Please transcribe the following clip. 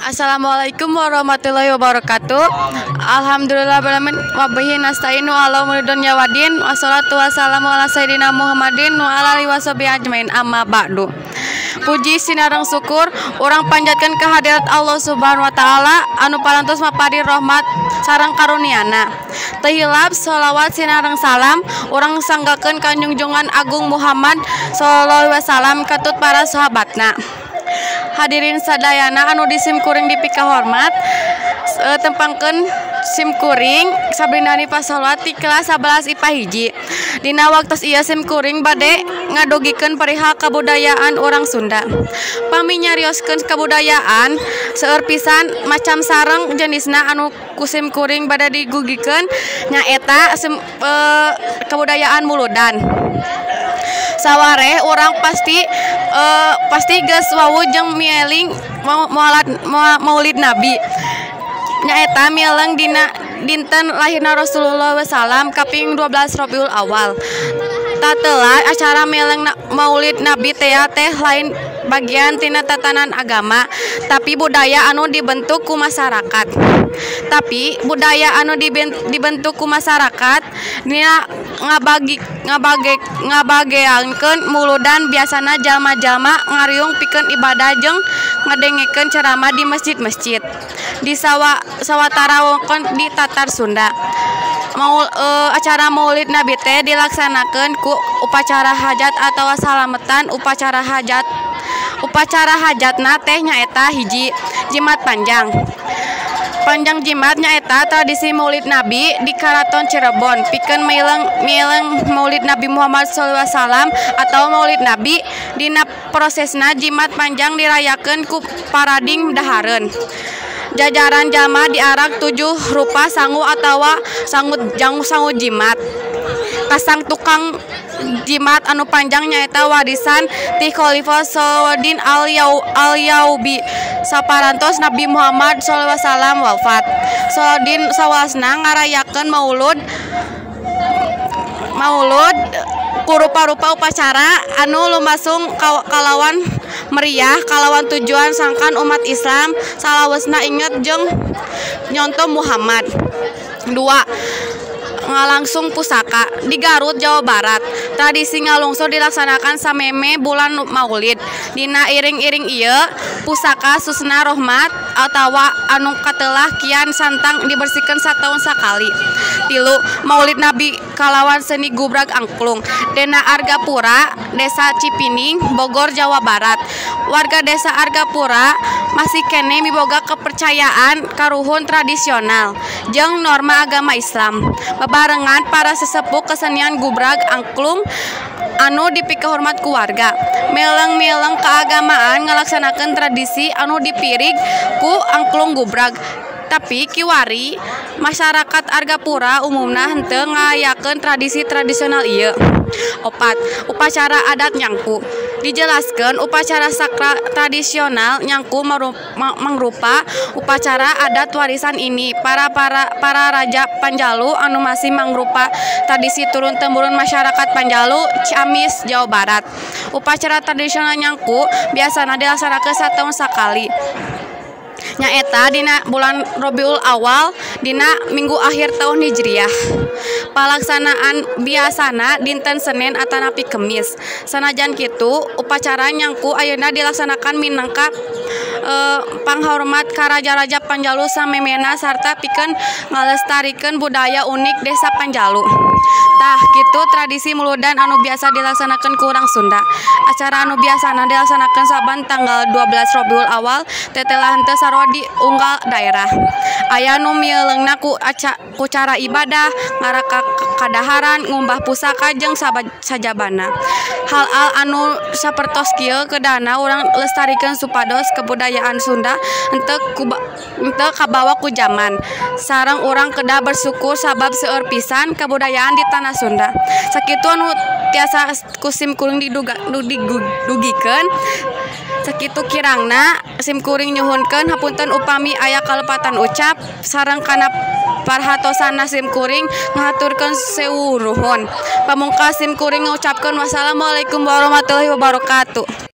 Assalamualaikum warahmatullahi wabarakatuh. Alhamdulillahirabbil wa bihi nasta'inu ala umuri dunya waddin. Wassalatu wassalamu ala sayyidina Muhammadin wa ala alihi washabihi ajmain. Amma ba'du. Puji sinareng syukur urang panjatkeun ka hadirat Allah Subhanahu wa taala anu parantos mapari rahmat sareng karuniana. Teu hilap shalawat sinareng salam urang sanggakeun ka junjungan agung Muhammad sallallahu alaihi wasallam katut para sahabatna. Hadirin sadayana anu disimkuring dipika hormat, tempangkeun simkuring sabrinani pasalawat di kelas 11 IPA hiji. Dina waktos ieu simkuring bade ngadogikeun perihal kabudayaan orang Sunda. Pami nyarioskeun kabudayaan seueur pisan macam sareng jenisna anu ku simkuring bade digugikeun nyaeta kabudayaan Muludan. Saware orang pasti geus wau jeung mieling Maulid Nabi. Nyaeta mieleng dina dinten lahirna Rasulullah SAW kaping 12 Rabiul Awal. Tatelah acara mieleng Maulid Nabi teh lain bagian tina tatanan agama, tapi budaya anu dibentuk ku masyarakat. Tapi budaya anu dibentuk ku masyarakat dina ngabageangkeun muludan biasana jalma-jalma ngariung pikeun ibadah jeung ngadengikeun ceramah di masjid-masjid di sawatara wewengkon di Tatar Sunda. Acara Maulid Nabi teh dilaksanakeun ku upacara hajat atau salametan. Upacara hajatna teh nyaeta hiji jimat panjang jimat nyaeta tradisi Maulid Nabi di Karaton Cirebon pikeun mieleng Maulid Nabi Muhammad SAW atau Maulid Nabi. Dina prosesna jimat panjang dirayakeun ku parading dahareun. Jajaran jalma diarak 7 rupa sangu atawa sangu jimat. Kasang tukang jimat anu panjang nyaeta warisan ti Khalifah Salahuddin Al-Ayyubi saparantos Nabi Muhammad SAW wafat. Salahuddin sawasna ngarayakeun maulud ku rupa-rupa upacara anu lumasung kalawan meriah kalawan tujuan sangkan umat Islam salawasna inget jeung nyonto Muhammad. 2. Ngalangsung pusaka di Garut, Jawa Barat. Tradisi ngalungsur dilaksanakan sameme bulan Maulid. Dina iring-iring ieu pusaka susna rahmat atawa anu katelah kian santang dibersihkeun sataun sakali. 3. Maulid Nabi kalawan seni gubrag angklung. Dena Argapura, Desa Cipining, Bogor, Jawa Barat. Warga Desa Argapura masih kene miboga kepercayaan karuhun tradisional jeung norma agama Islam. Barengan para sesepuh kesenian gubrag angklung anu dipika hormat ku warga. Meleng-meleng keagamaan ngalaksanakeun tradisi anu dipirig ku angklung gubrag. Tapi kiwari masyarakat Argapura umumna henteu ngayakeun tradisi tradisional ieu. 4. Upacara adat nyangku. Dijelaskeun upacara sakral tradisional nyangku mangrupa upacara adat warisan ini para raja Panjalu anu masih mangrupa tradisi turun temurun masyarakat Panjalu Ciamis, Jawa Barat. Upacara tradisional nyangku biasana dilaksanakeun sataun sakali. Nyaeta dina bulan Rabiul Awal dina minggu akhir tahun Hijriah. Palaksanaan biasana dinten Senin atanapi Kemis. Sanajan kitu upacara nyangku ayeuna dilaksanakan minangka panghormat ka raja-raja Panjalu samemena sarta pikeun ngalestarikeun budaya unik Desa Panjalu. Tah kitu tradisi muludan anu biasa dilaksanakeun ku urang Sunda. Acara anu biasana dilaksanakeun saban tanggal 12 Rabiul Awal tetelah henteu sarua di unggal daerah. Aya nu mileungna ku cara ibadah, ngaraka kadaharan, ngumbah pusaka jeung sajabana. Hal-hal anu sapertos kieu keudana urang lestarikeun supados kebudayaan Sunda henteu kabawa ku zaman. Sareng urang kedah bersyukur sabab seueur pisan kabudayaan di tanah Sunda. Sakitu anu tiasa kusimkuring didugikeun. Sakitu kirangna simkuring nyuhunkeun hapunten upami aya kalepatan ucap sareng kana parhatosana simkuring ngaturkeun sewu nuhun. Pamungkas simkuring ngucapkeun wassalamualaikum warahmatullahi wabarakatuh.